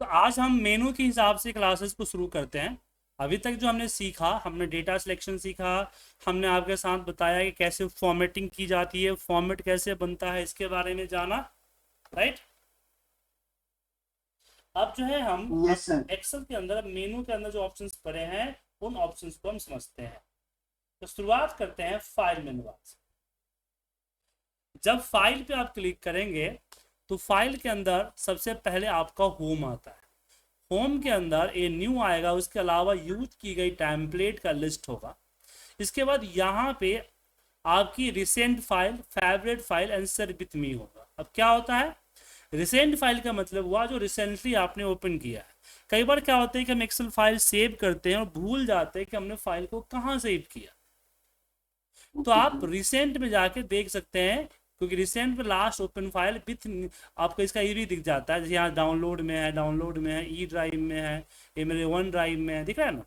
तो आज हम मेनू के हिसाब से क्लासेस को शुरू करते हैं। अभी तक जो हमने सीखा, हमने डेटा सिलेक्शन सीखा, हमने आपके साथ बताया कि कैसे फॉर्मेटिंग की जाती है, फॉर्मेट कैसे बनता है, इसके बारे में जाना, राइट। अब जो है हम यस सर। एक्सेल के अंदर मेनू के अंदर जो ऑप्शंस पड़े हैं उन ऑप्शंस को हम समझते हैं। तो शुरुआत करते हैं फाइल मेनू से। जब फाइल पे आप क्लिक करेंगे तो फाइल के अंदर सबसे पहले आपका होम आता है। होम के अंदर ए न्यू आएगा, उसके अलावा यूज की गई टेम्पलेट का लिस्ट होगा। इसके बाद यहाँ पे आपकी recent file, favourite file and share with me होगा। अब क्या होता है, रिसेंट फाइल का मतलब हुआ जो रिसेंटली आपने ओपन किया है। कई बार क्या होता है कि हम एक्सेल फाइल सेव करते हैं और भूल जाते हैं कि हमने फाइल को कहाँ सेव किया। तो आप रिसेंट में जाके देख सकते हैं, क्योंकि रिसेंट में लास्ट ओपन फाइल विथ आपको इसका ये भी दिख जाता है। जैसे यहाँ डाउनलोड में है, डाउनलोड में है, ई ड्राइव में है, ये मेरे वन ड्राइव में है, दिख रहा है ना।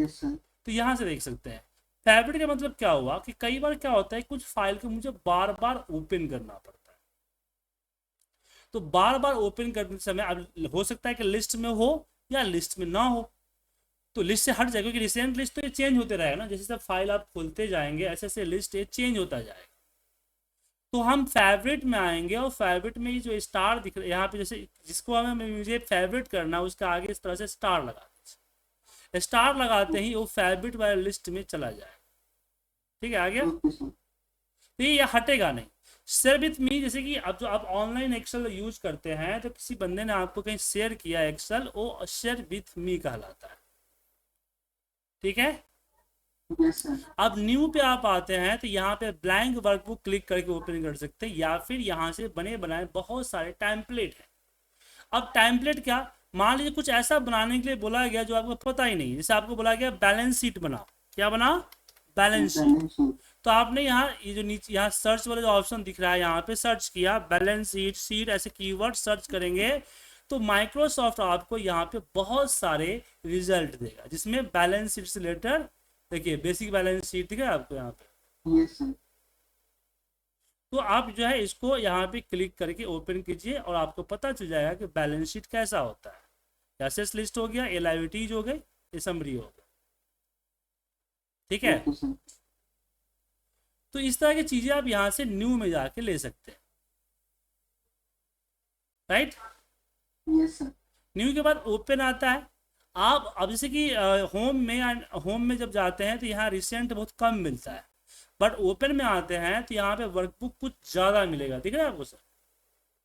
Yes sir. तो यहाँ से देख सकते हैं। फेवरेट का मतलब क्या हुआ कि कई बार क्या होता है, कुछ फाइल को मुझे बार बार ओपन करना पड़ता है। तो बार बार ओपन करते समय अब हो सकता है कि लिस्ट में हो या लिस्ट में ना हो, तो लिस्ट से हट जाए, क्योंकि रिसेंट लिस्ट तो ये चेंज होते रहेगा ना। जैसे जैसे फाइल आप खोलते जाएंगे ऐसे ऐसे लिस्ट ये चेंज होता जाएगा। तो हम फेवरेट में आएंगे और फेवरेट में ये जो स्टार दिख रहा है यहाँ पे, जैसे जिसको हमें मुझे फेवरेट करना है उसके आगे इस तरह से स्टार लगा दीजिए। स्टार लगाते ही वो फेवरेट वाले लिस्ट में चला जाए। ठीक है, आ गया। Okay sir. तो ये हटेगा नहीं। शेयर विथ मी, जैसे कि अब जो आप ऑनलाइन एक्सेल यूज करते हैं तो किसी बंदे ने आपको कहीं शेयर किया एक्सेल, वो शेयर विथ मी कहलाता है। ठीक है। Yes sir. अब न्यू पे आप आते हैं तो यहाँ पे ब्लैंक वर्कबुक क्लिक करके ओपन कर सकते हैं, या फिर यहाँ से बने बनाए बहुत सारे टेम्पलेट हैं। अब टेम्पलेट क्या, मान लीजिए कुछ ऐसा बनाने के लिए बोला गया जो आपको पता ही नहीं। जैसे आपको बोला गया बैलेंस शीट बनाओ, क्या बनाओ, बैलेंस शीट। Balance sheet. तो आपने यहाँ ये जो नीचे यहाँ सर्च वाला जो ऑप्शन दिख रहा है यहाँ पे सर्च किया बैलेंस शीट, शीट ऐसे कीवर्ड सर्च करेंगे तो माइक्रोसॉफ्ट आपको यहाँ पे बहुत सारे रिजल्ट देगा, जिसमें बैलेंस शीट से रिलेटेड, देखिए बेसिक बैलेंस शीट दिखा है आपको यहाँ पे। Yes sir. तो आप जो है इसको यहाँ पे क्लिक करके ओपन कीजिए और आपको पता चल जाएगा कि बैलेंस शीट कैसा होता है। एसेट्स लिस्ट हो गया, लायबिलिटीज हो गई, ये समरी हो गया। ठीक है। Okay sir. तो इस तरह की चीजें आप यहाँ से न्यू में जाके ले सकते हैं, राइट। Yes sir. न्यू के बाद ओपन आता है। आप अब जैसे कि होम में जब जाते हैं तो यहाँ रिसेंट बहुत कम मिलता है, बट ओपन में आते हैं तो यहाँ पे वर्कबुक कुछ ज़्यादा मिलेगा। दिख रहा है आपको सर।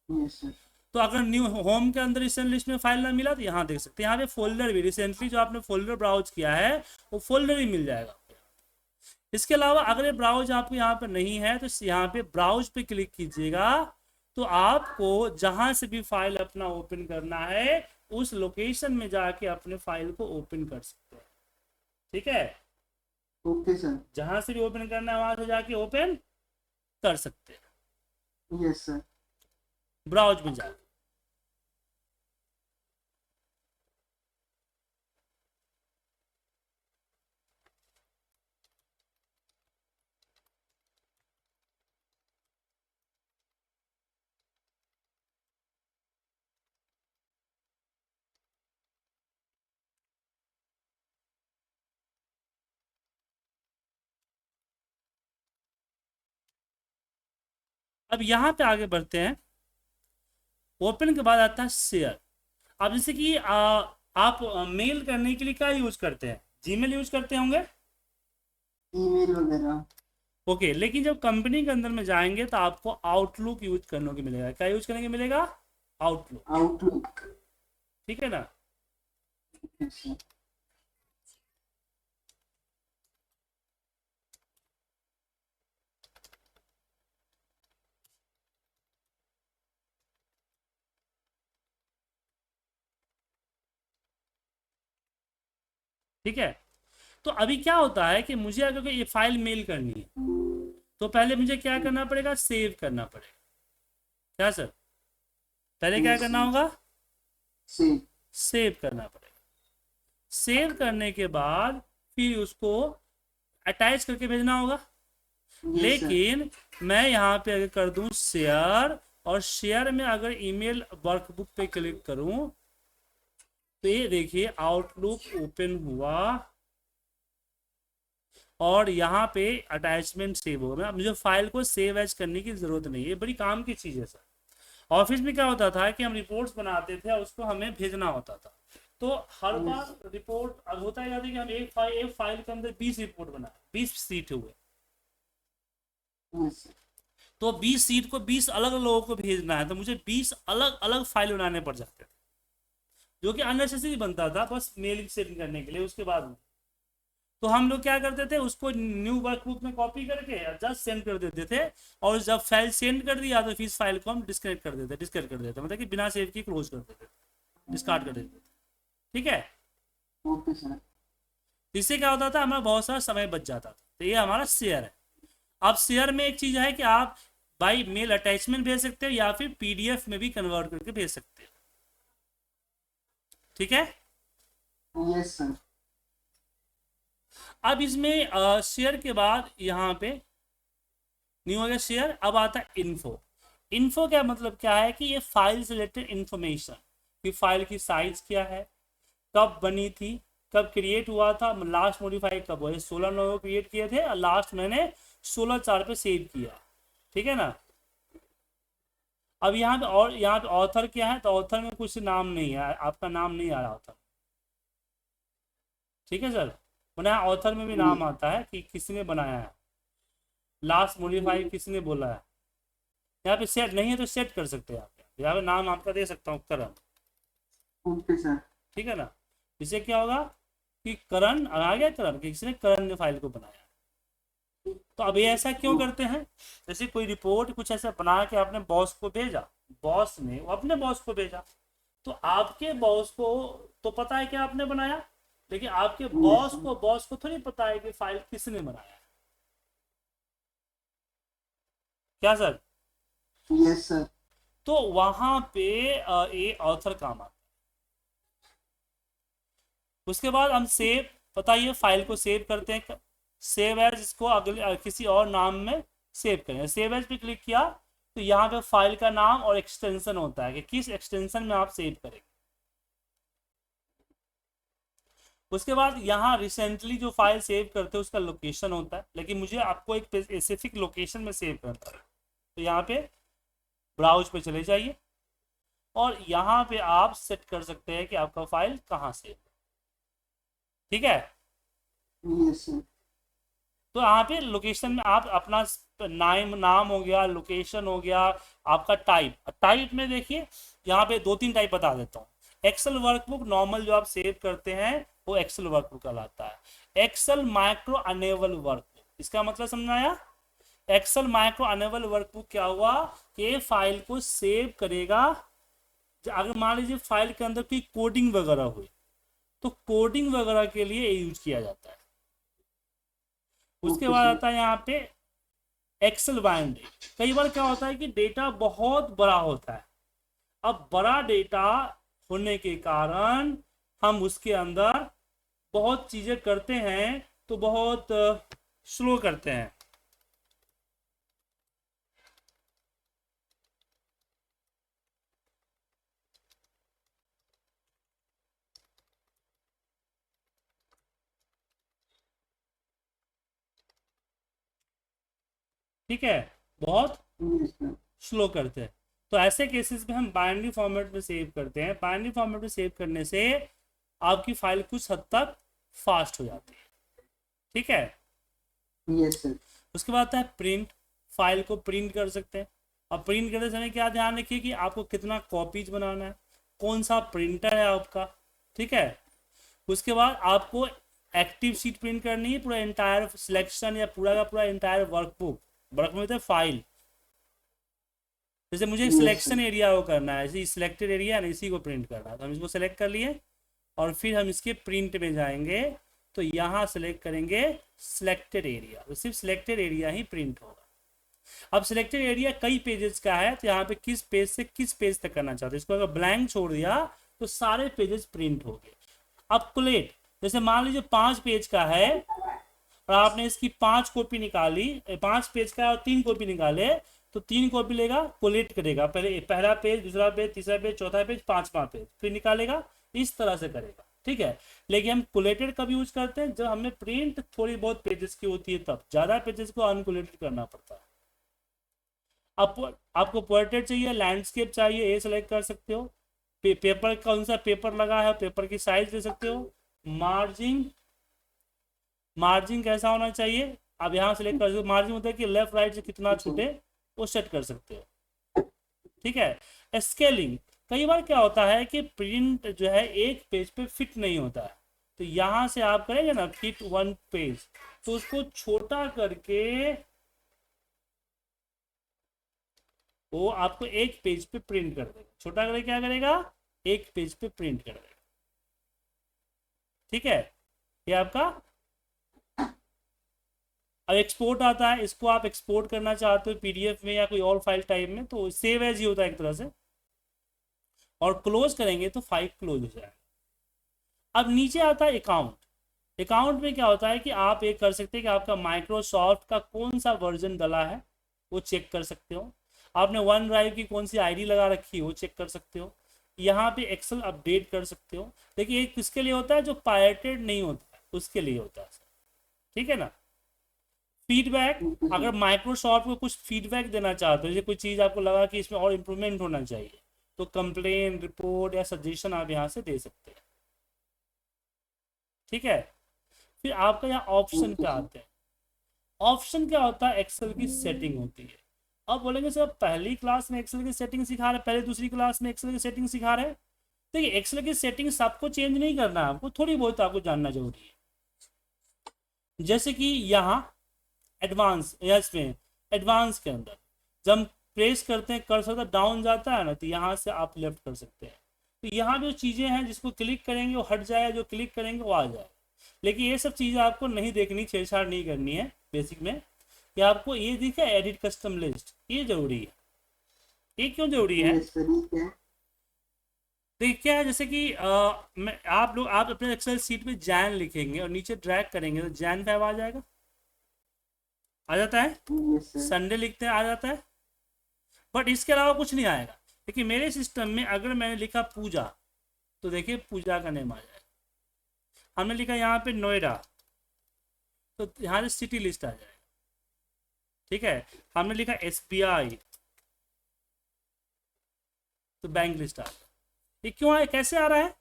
Yes sir. तो अगर न्यू होम के अंदर रिसेंट लिस्ट में फाइल ना मिला तो यहाँ देख सकते हैं, यहाँ पे फोल्डर भी रिसेंटली जो आपने फोल्डर ब्राउज किया है वो फोल्डर ही मिल जाएगा। इसके अलावा अगर ये ब्राउज आपको यहाँ पे नहीं है तो यहाँ पे ब्राउज पे क्लिक कीजिएगा, तो आपको जहां से भी फाइल अपना ओपन करना है उस लोकेशन में जाके अपने फाइल को ओपन कर सकते हैं। ठीक है, ओके सर। जहां से भी ओपन करना है वहां से जाके ओपन कर सकते हैं यस सर। ब्राउज में जाके। अब यहाँ पे आगे बढ़ते हैं। ओपन के बाद आता है शेयर। अब जैसे कि आप मेल करने के लिए क्या यूज करते हैं, जीमेल यूज करते होंगे। ईमेल वगैरह। ओके, लेकिन जब कंपनी के अंदर में जाएंगे तो आपको आउटलुक यूज करने को मिलेगा। क्या यूज करने को मिलेगा, आउटलुक। आउटलुक। ठीक है ना। Yes sir. ठीक है। तो अभी क्या होता है कि मुझे अगर ये फाइल मेल करनी है तो पहले मुझे क्या करना पड़ेगा, सेव करना पड़ेगा। क्या सर, पहले क्या यस करना सर। होगा, सेव। सेव करना पड़ेगा। सेव करने के बाद फिर उसको अटैच करके भेजना होगा। Yes sir. लेकिन मैं यहाँ पे अगर कर दूं शेयर और शेयर में अगर ईमेल वर्कबुक पे क्लिक करूं तो ये देखिए आउटलुक ओपन हुआ और यहाँ पे अटैचमेंट सेव हो गया। मुझे फाइल को सेव एज करने की जरूरत नहीं है, बड़ी काम की चीज़ है सर। ऑफिस में क्या होता था कि हम रिपोर्ट्स बनाते थे और उसको हमें भेजना होता था, तो हर बार रिपोर्ट अब होता है कि हम एक फाइल के अंदर 20 रिपोर्ट बनाए, 20 सीट हुए, तो 20 सीट को 20 अलग अलग लोगों को भेजना है, तो मुझे 20 अलग अलग फाइल बनाने पड़ जाते थे, जो कि अननेसेसरी बनता था बस मेल सेंड करने के लिए। उसके बाद में तो हम लोग क्या करते थे, उसको न्यू वर्कबुक में कॉपी करके जस्ट सेंड कर देते थे, और जब फाइल सेंड कर दिया तो फिर इस फाइल को हम डिस्कनेक्ट कर देते मतलब कि बिना सेव की क्लोज कर देते, डिस्कार्ड कर देते। ठीक है, ओके सर। इससे क्या होता था, हमारा बहुत सारा समय बच जाता था। तो ये हमारा शेयर है। अब शेयर में एक चीज है कि आप बाई मेल अटैचमेंट भेज सकते हो या फिर पीडीएफ में भी कन्वर्ट करके भेज सकते हो। ठीक है, यस सर। अब इसमें शेयर के बाद यहाँ पे न्यू हो गया शेयर। अब आता है इन्फो। इन्फो क्या मतलब क्या है कि ये फाइल से रिलेटेड इंफॉर्मेशन, कि फाइल की साइज क्या है, कब बनी थी, कब क्रिएट हुआ था, लास्ट मॉडिफाई कब हुआ। 16/9 को क्रिएट किए थे और लास्ट मैंने 16/4 पे सेव किया। ठीक है ना। अब यहाँ पे और यहाँ पे ऑथर क्या है, तो ऑथर में कुछ नाम नहीं है, आपका नाम नहीं आ रहा ऑथर। ठीक है सर, मैंने ऑथर में भी नाम आता है कि किसने बनाया है, लास्ट मॉडिफाई किसने बोला है। यहाँ पे सेट नहीं है तो सेट कर सकते हैं आप, यहाँ पे नाम आपका दे सकता हूँ करण। Okay sir. ठीक है ना। इससे क्या होगा कि करण आ गया, करण किसने, करण ने फाइल को बनाया। तो अब ये ऐसा क्यों करते हैं, जैसे कोई रिपोर्ट कुछ ऐसा बना के आपने बॉस को भेजा, बॉस ने अपने बॉस को भेजा, तो आपके बॉस को तो पता है कि आपने बनाया, लेकिन आपके बॉस को थोड़ी पता है कि फाइल किसने बनाया। क्या सर। Yes sir. तो वहां पे ये ऑथर काम आता है। उसके बाद हम सेव, बताइए फाइल को सेव करते हैं, सेव एज, इसको अगले किसी और नाम में सेव करें। सेव एज पे क्लिक किया तो यहाँ पे फाइल का नाम और एक्सटेंशन होता है कि किस एक्सटेंशन में आप सेव करेंगे। उसके बाद यहाँ रिसेंटली जो फाइल सेव करते हैं उसका लोकेशन होता है, लेकिन मुझे आपको एक स्पेसिफिक लोकेशन में सेव करना है, तो यहाँ पे ब्राउज पे चले जाइए और यहाँ पे आप सेट कर सकते हैं कि आपका फाइल कहाँ सेव। ठीक है, यस सर। तो यहाँ पे लोकेशन में आप अपना नाम हो गया, लोकेशन हो गया, आपका टाइप में देखिए यहाँ पे 2-3 टाइप बता देता हूँ। एक्सेल वर्कबुक नॉर्मल जो आप सेव करते हैं वो एक्सेल वर्कबुक कहलाता है। एक्सेल माइक्रो अनेबल वर्कबुक, इसका मतलब समझाया। एक्सेल माइक्रो अनेबल वर्कबुक क्या हुआ कि फाइल को सेव करेगा, अगर मान लीजिए फाइल के अंदर कोई कोडिंग वगैरह हुई तो कोडिंग वगैरह के लिए यूज किया जाता है। उसके बाद आता है यहाँ पे एक्सेल बाइंडिंग। कई बार क्या होता है कि डेटा बहुत बड़ा होता है, अब बड़ा डेटा होने के कारण हम उसके अंदर बहुत चीजें करते हैं तो बहुत स्लो करते हैं। ठीक है, बहुत स्लो करते हैं। तो ऐसे केसेस में हम बाइनरी फॉर्मेट में सेव करते हैं। बाइनरी फॉर्मेट में सेव करने से आपकी फाइल कुछ हद तक फास्ट हो जाती है। ठीक है, यस सर। उसके बाद आता है प्रिंट। फाइल को प्रिंट कर सकते हैं। अब प्रिंट करते समय क्या ध्यान रखिए कि आपको कितना कॉपीज बनाना है, कौन सा प्रिंटर है आपका। ठीक है, उसके बाद आपको एक्टिव शीट प्रिंट करनी है, पूरा इंटायर सिलेक्शन या पूरा का पूरा इंटायर वर्कबुक में फाइल। जैसे मुझे सिलेक्शन एरिया को करना है, इसी सिलेक्टेड एरिया है ना, इसी को प्रिंट करना है, तो हम इसको सेलेक्ट कर लिए और फिर हम इसके प्रिंट में जाएंगे तो यहाँ सेलेक्ट करेंगे सिलेक्टेड एरिया, तो सिर्फ सिलेक्टेड एरिया ही प्रिंट होगा। अब सिलेक्टेड एरिया कई पेजेस का है, तो यहाँ पे किस पेज से किस पेज तक करना चाहते हैं, इसको अगर ब्लैंक छोड़ दिया तो सारे पेजेस प्रिंट हो गए। अब कोलेट, जैसे मान लीजिए 5 पेज का है और आपने इसकी 5 कॉपी निकाली, 5 पेज का और 3 कॉपी निकाले, तो 3 कॉपी लेगा, कोलेट करेगा, पहले पहला पेज, दूसरा पेज, तीसरा पेज, चौथा पेज, पांचवा पेज, फिर निकालेगा, इस तरह से करेगा। ठीक है, लेकिन हम कोलेटेड कब यूज करते हैं, जब हमें प्रिंट थोड़ी बहुत पेजेस की होती है, तब ज्यादा पेजेस को अनकोलेटेड करना पड़ता है। अब आपको पोर्ट्रेट चाहिए, लैंडस्केप चाहिए, ये सेलेक्ट कर सकते हो। पेपर कौन सा पेपर लगा है, पेपर की साइज दे सकते हो। मार्जिन, मार्जिन कैसा होना चाहिए, आप यहाँ सेलेक्ट कर सकते हो। मार्जिन होता है कि लेफ्ट राइट से कितना छूटे, वो सेट कर सकते हो। ठीक है, स्केलिंग, कई बार क्या होता है कि प्रिंट जो है एक पेज पे फिट नहीं होता है, तो यहाँ से आप करेंगे ना फिट वन पेज, तो उसको छोटा करके वो आपको एक पेज पे प्रिंट कर देगा। छोटा करके क्या करेगा, एक पेज पे प्रिंट कर देगा। ठीक है, ये आपका। अब एक्सपोर्ट आता है, इसको आप एक्सपोर्ट करना चाहते हो पीडीएफ में या कोई और फाइल टाइप में, तो सेव एज ही होता है एक तरह से, और क्लोज करेंगे तो फाइल क्लोज हो जाएगा। अब नीचे आता है अकाउंट। अकाउंट में क्या होता है कि आप ये कर सकते हैं कि आपका माइक्रोसॉफ्ट का कौन सा वर्जन डला है वो चेक कर सकते हो। आपने वन ड्राइव की कौन सी आईडी लगा रखी है वो चेक कर सकते हो। यहाँ पे एक्सेल अपडेट कर सकते हो। देखिए एक किसके लिए होता है, जो पायरेटेड नहीं होता है उसके लिए होता है। ठीक है ना। फीडबैक, अगर माइक्रोसॉफ्ट को कुछ फीडबैक देना चाहते हो, जैसे कोई चीज़ आपको लगा कि इसमें और इम्प्रूवमेंट होना चाहिए, तो कंप्लेन, रिपोर्ट या सजेशन आप यहाँ से दे सकते हैं। ठीक है, फिर आपका यहाँ ऑप्शन पे आते हैं। ऑप्शन क्या होता है, एक्सेल की सेटिंग होती है। अब बोलेंगे सर पहली क्लास में एक्सेल की सेटिंग सिखा रहे, पहले दूसरी क्लास में एक्सेल की सेटिंग सिखा रहे। देखिए एक्सेल की सेटिंग सबको चेंज नहीं करना है, आपको थोड़ी बहुत आपको जानना जरूरी है। जैसे कि यहाँ एडवांस, या इसमें एडवांस के अंदर जब हम प्रेस करते हैं कर्सर डाउन जाता है ना, तो यहाँ से आप लेफ्ट कर सकते हैं। तो यहाँ जो चीज़ें हैं जिसको क्लिक करेंगे वो हट जाएगा, जो क्लिक करेंगे वो आ जाएगा। लेकिन ये सब चीज़ें आपको नहीं देखनी, छेड़छाड़ नहीं करनी है बेसिक में। कि आपको ये दिखे एडिट कस्टम लिस्ट, ये जरूरी है। ये क्यों जरूरी है, देखिए क्या है, जैसे कि आप लोग आप अपने एक्सेल सीट में जैन लिखेंगे और नीचे ड्रैग करेंगे तो जैन 5 आ जाएगा, आ जाता है। संडे लिखते हैं, आ जाता है। बट इसके अलावा कुछ नहीं आएगा। देखिए मेरे सिस्टम में अगर मैंने लिखा पूजा, तो देखिए पूजा का नेम आ जाएगा। हमने लिखा यहाँ पे नोएडा, तो यहाँ से सिटी लिस्ट आ जाएगा। ठीक है, हमने लिखा SBI, तो बैंक लिस्ट आ जाएगा। ये क्यों है, कैसे आ रहा है,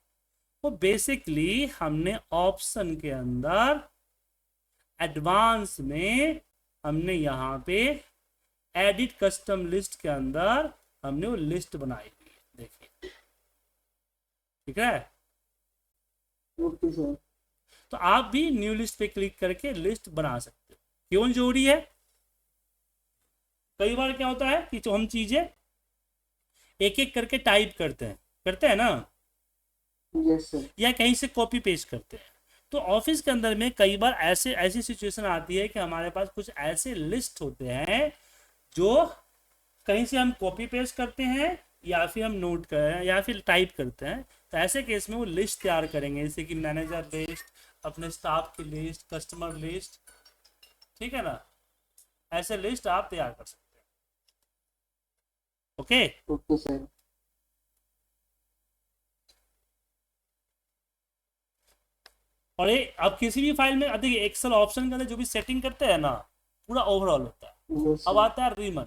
वो बेसिकली हमने ऑप्शन के अंदर एडवांस में हमने यहाँ पे एडिट कस्टम लिस्ट के अंदर हमने वो लिस्ट बनाई हुई है, देखिए। ठीक है, ओके सर। तो आप भी न्यू लिस्ट पे क्लिक करके लिस्ट बना सकते हो। क्यों जरूरी है, कई बार क्या होता है कि जो हम चीजें एक एक करके टाइप करते हैं ना, यस सर। या कहीं से कॉपी पेस्ट करते हैं, तो ऑफिस के अंदर में कई बार ऐसी सिचुएशन आती है कि हमारे पास कुछ ऐसे लिस्ट होते हैं जो कहीं से हम कॉपी पेस्ट करते हैं या फिर हम नोट कर या फिर टाइप करते हैं। तो ऐसे केस में वो लिस्ट तैयार करेंगे, जैसे कि मैनेजर लिस्ट, अपने स्टाफ की लिस्ट, कस्टमर लिस्ट। ठीक है ना, ऐसे लिस्ट आप तैयार कर सकते हैं। Okay okay sir. और ये आप किसी भी फाइल में देखिए एक्सेल ऑप्शन के अंदर जो भी सेटिंग करते हैं ना, पूरा ओवरऑल होता है। यस अब सर। आता है रिबन।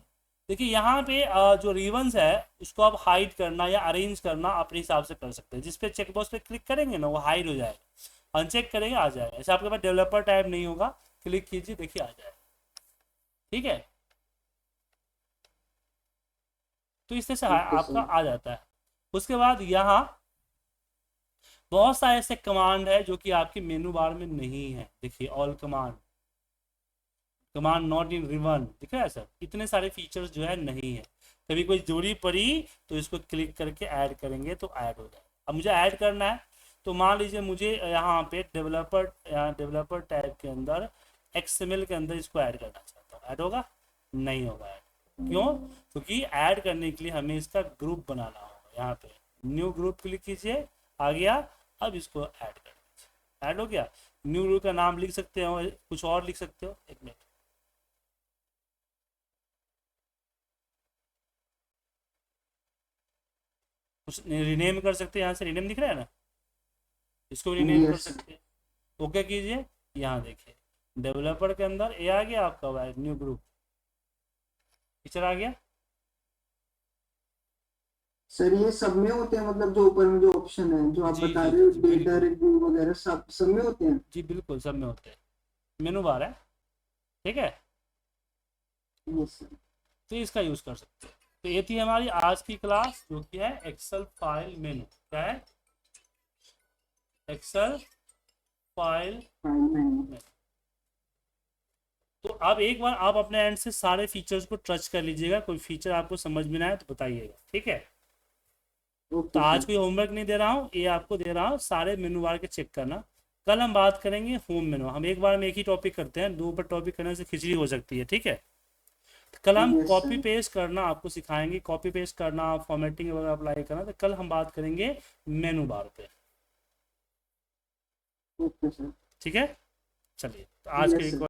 देखिए यहाँ पे जो रिबन्स है उसको आप हाइड करना या अरेंज करना अपने हिसाब से कर सकते हैं। जिस पे चेकबॉक्स पे क्लिक करेंगे ना वो हाइड हो जाएगा, अनचेक करेंगे आ जाएगा। ऐसे आपके पास डेवलपर टैब नहीं होगा, क्लिक कीजिए देखिए आ जाएगा। ठीक है, तो इस तरह से ओके आपका सर। आ जाता है। उसके बाद यहाँ बहुत सारे ऐसे कमांड है जो कि आपके मेनू बार में नहीं है। देखिए all command, command not in ribbon, दिख रहा है सर। इतने सारे फीचर्स जो है नहीं है। कभी कोई जरूरी पड़ी तो इसको क्लिक करके ऐड करेंगे तो ऐड हो जाए। अब मुझे ऐड करना है, तो मान लीजिए मुझे यहाँ पे डेवलपर टैब के अंदर XML के अंदर इसको ऐड करना चाहता हूँ, ऐड होगा? नहीं होगा ऐड। क्यों? क्योंकि ऐड करने के लिए हमें इसका ग्रुप बनाना होगा। यहाँ पे न्यू ग्रुप क्लिक कीजिए, आ गया। अब इसको ऐड कर दीजिए, ऐड हो गया। न्यू ग्रुप का नाम लिख सकते हो, कुछ और लिख सकते हो। एक मिनट, कुछ रीनेम कर सकते हैं, यहाँ से रीनेम दिख रहा है ना, इसको रीनेम कर यस सर। सकते हैं। ओके कीजिए, यहाँ देखिए डेवलपर के अंदर ये आ गया आपका न्यू ग्रुप, फीचर आ गया। सर ये सब में होते हैं, मतलब जो ऊपर में जो ऑप्शन है जो आप जी बता जी रहे जी हो, जी डेटा बिल्कुल, रिव्यू वगैरह सब में होते हैं। जी बिल्कुल सब में होते हैं, मेनू बार है, ठीक है, यस सर। तो इसका यूज़ कर सकते हैं। तो ये थी हमारी आज की क्लास जो कि है एक्सेल फाइल मेनू। क्या है? एक्सेल फाइल फाइल में मेनू। तो अब एक बार आप अपने एंड से सारे फीचर्स को टच कर लीजिएगा, कोई फीचर आपको समझ में ना आए तो बताइएगा, ठीक है। तो ओके आज सर। कोई होमवर्क नहीं दे रहा हूँ, ये आपको दे रहा हूँ, सारे मेनू बार के चेक करना। कल हम बात करेंगे होम मेनू, हम एक बार में एक ही टॉपिक करते हैं, दो पर टॉपिक करने से खिचड़ी हो सकती है, ठीक है। तो कल हम यस कॉपी सर। पेस्ट करना आपको सिखाएंगे, कॉपी पेस्ट करना, फॉर्मेटिंग वगैरह अप्लाई करना, तो कल हम बात करेंगे मेनू बार पे, ओके सर। ठीक है। चलिए, तो आज यस के सर।